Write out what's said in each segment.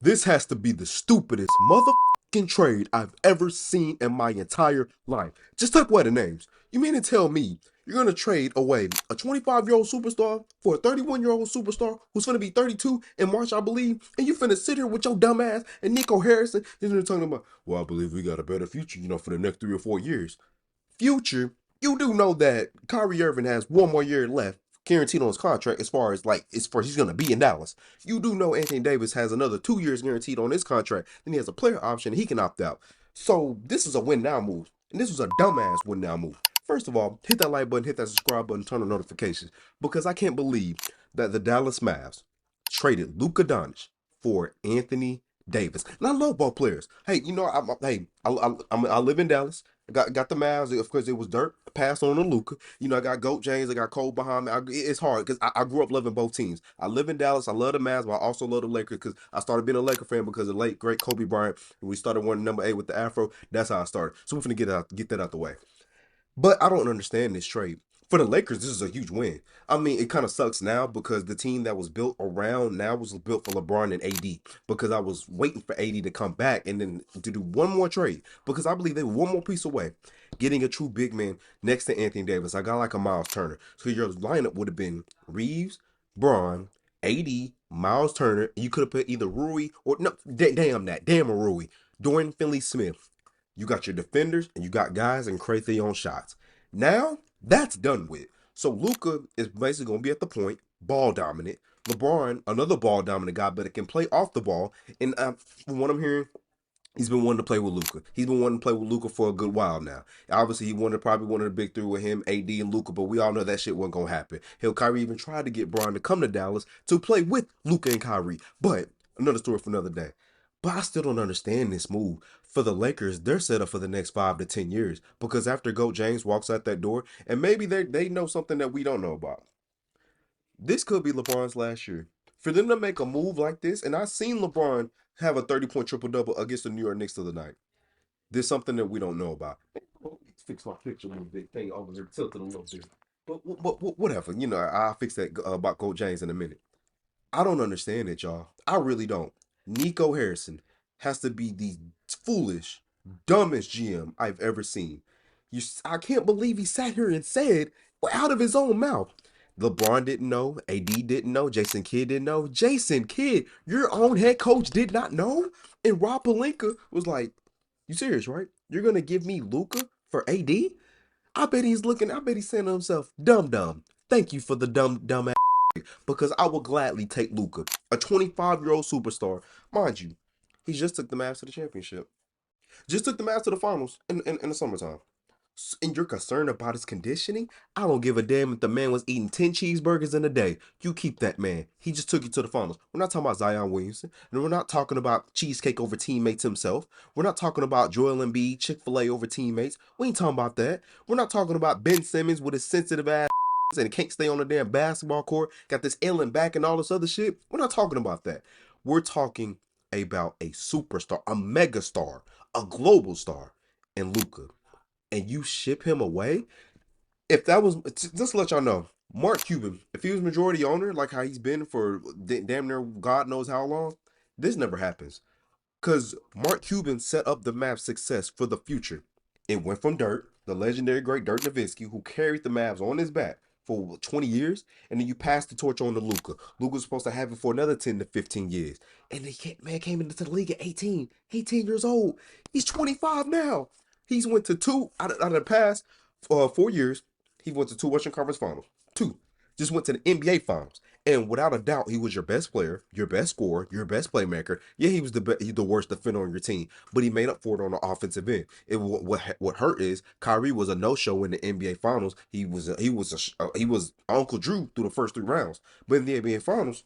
This has to be the stupidest motherfucking trade I've ever seen in my entire life. Just take away the names. You mean to tell me you're going to trade away a 25-year-old superstar for a 31-year-old superstar who's going to be 32 in March, I believe, and you finna sit here with your dumb ass and Nico Harrison and you're talking about, well, I believe we got a better future, for the next 3 or 4 years. Future, you do know that Kyrie Irving has one more year left guaranteed on his contract as far as he's gonna be in Dallas. You do know Anthony Davis has another 2 years guaranteed on his contract, then he has a player option, he can opt out. So this is a win now move. And this was a dumbass win now move. First of all, hit that like button, hit that subscribe button, turn on notifications. Because I can't believe that the Dallas Mavs traded Luka Doncic for Anthony Davis. And I love both players. Hey, I live in Dallas. Got the Mavs. Of course, it was dirt. Passed on to Luka. I got Goat James. I got Cole behind me. It's hard because I grew up loving both teams. I live in Dallas. I love the Mavs, but I also love the Lakers because I started being a Laker fan because of the late great Kobe Bryant. And we started wearing number 8 with the Afro. That's how I started. So we're gonna get that out the way. But I don't understand this trade. For the Lakers, this is a huge win. I mean, it kind of sucks now because the team that was built around now was built for LeBron and AD. Because I was waiting for AD to come back and then to do one more trade. Because I believe they were one more piece away. Getting a true big man next to Anthony Davis. I got like a Miles Turner. So your lineup would have been Reeves, Braun, AD, Miles Turner. You could have put either Rui or no, damn a Rui. Dorian Finney-Smith. You got your defenders and you got guys and create their own shots. Now that's done with. So Luka is basically going to be at the point, ball dominant. LeBron, another ball dominant guy, but it can play off the ball. And from what I'm hearing, he's been wanting to play with Luka. He's been wanting to play with Luka for a good while now. Obviously, he wanted probably one of the big three with him, AD and Luka, but we all know that shit wasn't gonna happen. Kyrie even tried to get Bron to come to Dallas to play with Luka and Kyrie. But another story for another day. But I still don't understand this move. For the Lakers, they're set up for the next 5 to 10 years because after Goat James walks out that door, and maybe they know something that we don't know about. This could be LeBron's last year. For them to make a move like this, and I've seen LeBron have a 30-point triple double against the New York Knicks the other night. There's something that we don't know about. Let's fix my picture a little bit. Thing over there tilted a little bit. But whatever. I'll fix that about Gold James in a minute. I don't understand it, y'all. I really don't. Nico Harrison has to be the foolish, dumbest GM I've ever seen. I can't believe he sat here and said out of his own mouth. LeBron didn't know. AD didn't know. Jason Kidd didn't know. Jason Kidd, your own head coach, did not know. And Rob Pelinka was like, "You serious, right? You're gonna give me Luka for AD?" I bet he's looking. I bet he's saying to himself, "Dumb dumb. Thank you for the dumb ass because I will gladly take Luka, a 25-year-old superstar, mind you. He just took the Mavs to the championship. Just took the Mavs to the finals in the summertime. And you're concerned about his conditioning? I don't give a damn if the man was eating 10 cheeseburgers in a day. You keep that man. He just took you to the finals. We're not talking about Zion Williamson. And we're not talking about cheesecake over teammates himself. We're not talking about Joel Embiid, Chick-fil-A over teammates. We ain't talking about that. We're not talking about Ben Simmons with his sensitive ass and can't stay on the damn basketball court. Got this ailing back and all this other shit. We're not talking about that. We're talking about a superstar, a megastar, a global star, and Luka, and you ship him away. If that was just to let y'all know, Mark Cuban, if he was majority owner, like how he's been for damn near God knows how long, this never happens. Because Mark Cuban set up the Mavs' success for the future. It went from Dirt, the legendary great Dirk Nowitzki, who carried the Mavs on his back for 20 years, and then you passed the torch on to Luka. Luka was supposed to have it for another 10 to 15 years. And the man came into the league at 18 years old. He's 25 now. He's went to two out of the past 4 years. He went to two Western Conference Finals. Two. Just went to the NBA Finals. And without a doubt, he was your best player, your best scorer, your best playmaker. Yeah, he was the worst defender on your team, but he made up for it on the offensive end. What hurt is Kyrie was a no-show in the NBA Finals. He was Uncle Drew through the first 3 rounds, but in the NBA Finals,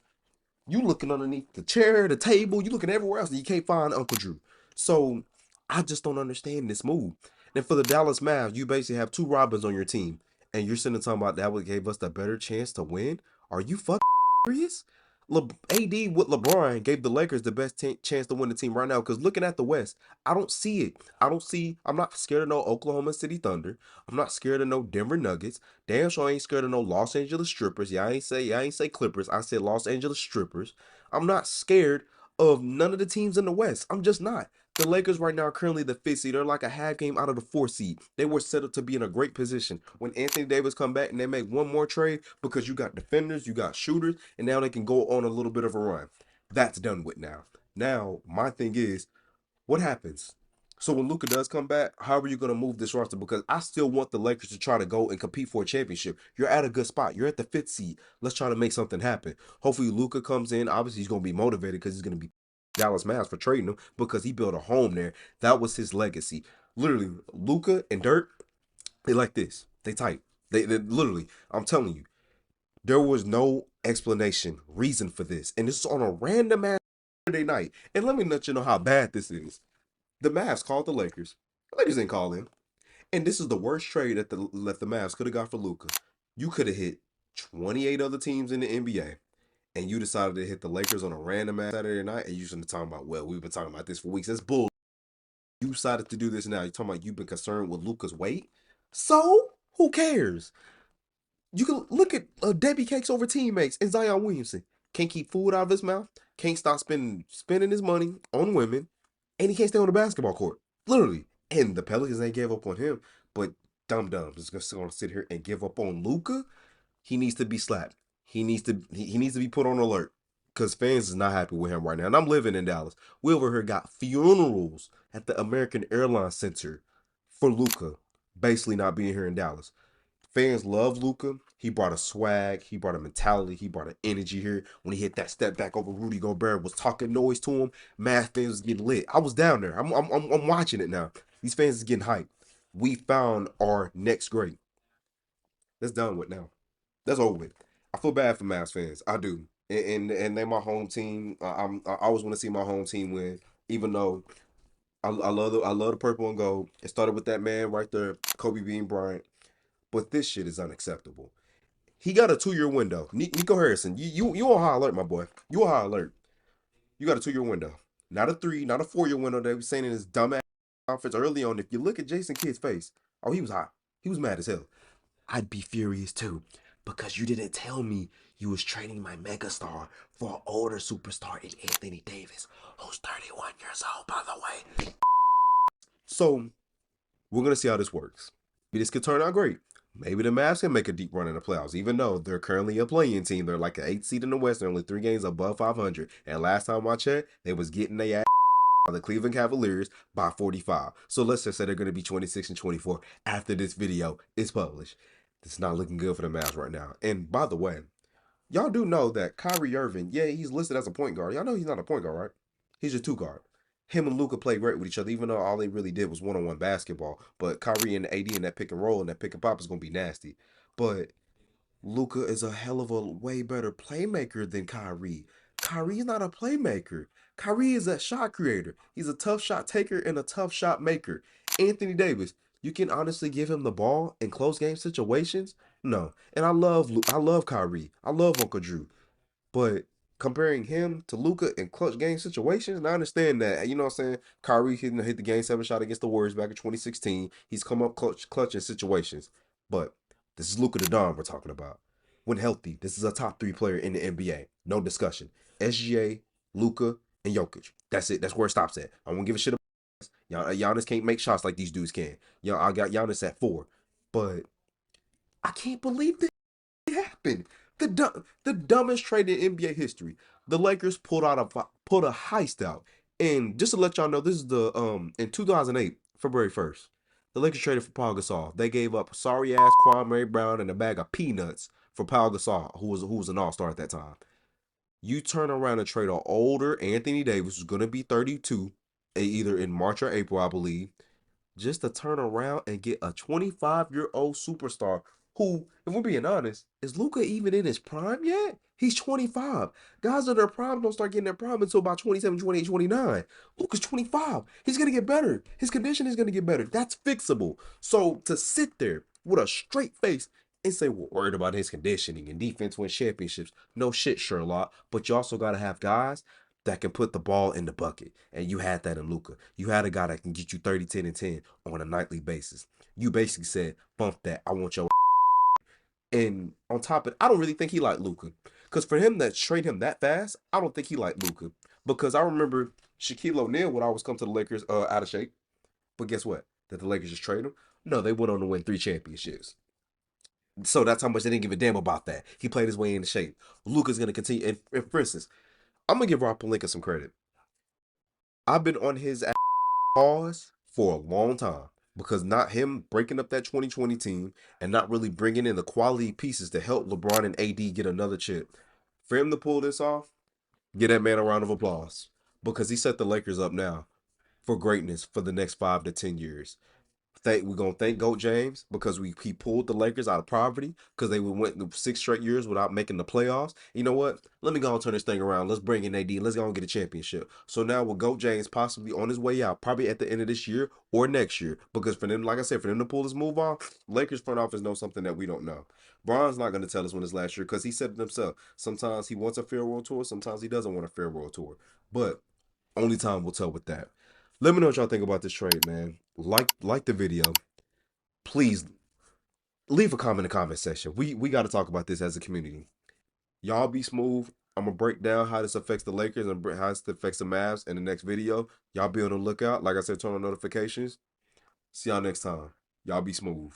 you looking underneath the chair, the table, you looking everywhere else, and you can't find Uncle Drew. So I just don't understand this move. And for the Dallas Mavs, you basically have two Robins on your team, and you're sitting talking about that would gave us the better chance to win. Are you fucking serious? AD with LeBron gave the Lakers the best chance to win the team right now. Because looking at the West, I don't see it. I'm not scared of no Oklahoma City Thunder. I'm not scared of no Denver Nuggets. Damn sure I ain't scared of no Los Angeles Strippers. Yeah, I ain't say Clippers. I said Los Angeles Strippers. I'm not scared of none of the teams in the West. I'm just not. The Lakers right now are currently the fifth seed. They're like a half game out of the fourth seed. They were set up to be in a great position. When Anthony Davis come back and they make one more trade because you got defenders, you got shooters, and now they can go on a little bit of a run. That's done with now. Now, my thing is, what happens? So when Luka does come back, how are you going to move this roster? Because I still want the Lakers to try to go and compete for a championship. You're at a good spot. You're at the fifth seed. Let's try to make something happen. Hopefully Luka comes in. Obviously he's going to be motivated because he's going to be Dallas Mavs for trading him because he built a home there. That was his legacy. Literally, Luka and Dirk, they like this. They tight. They literally, I'm telling you, there was no explanation, reason for this. And this is on a random ass Saturday night. And let me let you know how bad this is. The Mavs called the Lakers. The Lakers didn't call him. And this is the worst trade that the Mavs could have got for Luka. You could have hit 28 other teams in the NBA, and you decided to hit the Lakers on a random ass Saturday night, and you shouldn't be talking about, well, we've been talking about this for weeks. That's bull. You decided to do this now. You're talking about you've been concerned with Luka's weight. So, who cares? You can look at Debbie Cakes over teammates and Zion Williamson. Can't keep food out of his mouth. Can't stop spending his money on women. And he can't stay on the basketball court. Literally. And the Pelicans ain't gave up on him. But dum-dums is going to sit here and give up on Luka. He needs to be slapped. He needs to be put on alert. Because fans is not happy with him right now. And I'm living in Dallas. We over here got funerals at the American Airlines Center for Luka basically not being here in Dallas. Fans love Luka. He brought a swag. He brought a mentality. He brought an energy here. When he hit that step back over Rudy Gobert, was talking noise to him. Mass fans was getting lit. I was down there. I'm watching it now. These fans is getting hyped. We found our next great. That's done with now. That's over with. I feel bad for Mavs fans. I do. And they're my home team. I always want to see my home team win, even though I love the purple and gold. It started with that man right there, Kobe Bean Bryant. But this shit is unacceptable. He got a 2-year window. Nico Harrison, you on high alert, my boy. You on high alert. You got a 2-year window. Not a 3, not a 4-year window. They were saying in his dumbass conference early on. If you look at Jason Kidd's face, oh, he was hot. He was mad as hell. I'd be furious too. Because you didn't tell me you was trading my megastar for an older superstar in Anthony Davis, who's 31 years old, by the way. So, we're going to see how this works. This could turn out great. Maybe the Mavs can make a deep run in the playoffs, even though they're currently a play-in team. They're like an 8th seed in the West. They're only 3 games above 500. And last time I checked, they was getting their ass by the Cleveland Cavaliers by 45. So let's just say they're going to be 26 and 24 after this video is published. It's not looking good for the Mavs right now. And by the way, y'all do know that Kyrie Irving, yeah, he's listed as a point guard. Y'all know he's not a point guard, right? He's a 2 guard. Him and Luka play great with each other, even though all they really did was one-on-one basketball. But Kyrie and AD in that pick and roll and that pick and pop is going to be nasty. But Luka is a hell of a way better playmaker than Kyrie. Kyrie is not a playmaker. Kyrie is a shot creator. He's a tough shot taker and a tough shot maker. Anthony Davis, you can honestly give him the ball in close game situations? No. And I love Kyrie. I love Uncle Drew. But comparing him to Luka in clutch game situations, and I understand that, you know what I'm saying? Kyrie hit the game 7 shot against the Warriors back in 2016. He's come up clutch in situations. But this is Luka the Don we're talking about. When healthy, this is a top 3 player in the NBA. No discussion. SGA, Luka, and Jokic. That's it. That's where it stops at. I won't give a shit about Giannis can't make shots like these dudes can. I got Giannis at 4. But I can't believe this happened. The dumbest trade in NBA history. The Lakers pulled a heist out. And just to let y'all know, this is the in 2008, February 1st. The Lakers traded for Paul Gasol. They gave up sorry ass Kwame Brown and a bag of peanuts for Paul Gasol, who was an all-star at that time. You turn around and trade an older Anthony Davis, who's gonna be 32, either in March or April, I believe, just to turn around and get a 25-year-old superstar who, if we're being honest, is Luka even in his prime yet? He's 25. Guys in their prime don't start getting their prime until about 27, 28, 29. Luka's 25. He's going to get better. His condition is going to get better. That's fixable. So to sit there with a straight face and say, we're worried about his conditioning and defense win championships. No shit, Sherlock. But you also got to have guys that can put the ball in the bucket. And you had that in Luka. You had a guy that can get you 30, 10, and 10 on a nightly basis. You basically said, bump that. I want your. And on top of it, I don't really think he liked Luka. Because for him to trade him that fast, I don't think he liked Luka. Because I remember Shaquille O'Neal would always come to the Lakers out of shape. But guess what? Did the Lakers just trade him? No, they went on to win 3 championships. So that's how much they didn't give a damn about that. He played his way into shape. Luka's gonna continue. And for instance, I'm gonna give Rob Pelinka some credit. I've been on his pause for a long time because not him breaking up that 2020 team and not really bringing in the quality pieces to help LeBron and AD get another chip. For him to pull this off, give that man a round of applause because he set the Lakers up now for greatness for the next 5 to 10 years. We're gonna thank Goat James because he pulled the Lakers out of poverty because they went 6 straight years without making the playoffs. You know what? Let me go and turn this thing around. Let's bring in AD. Let's go and get a championship. So now with Goat James possibly on his way out, probably at the end of this year or next year, because for them, like I said, for them to pull this move off, Lakers front office knows something that we don't know. Bron's not gonna tell us when it's last year because he said it himself. Sometimes he wants a farewell tour, sometimes he doesn't want a farewell tour. But only time will tell with that. Let me know what y'all think about this trade, man. Like the video. Please leave a comment in the comment section. We got to talk about this as a community. Y'all be smooth. I'm gonna break down how this affects the Lakers and how this affects the Mavs in the next video. Y'all be on the lookout. Like I said, turn on notifications. See y'all next time. Y'all be smooth.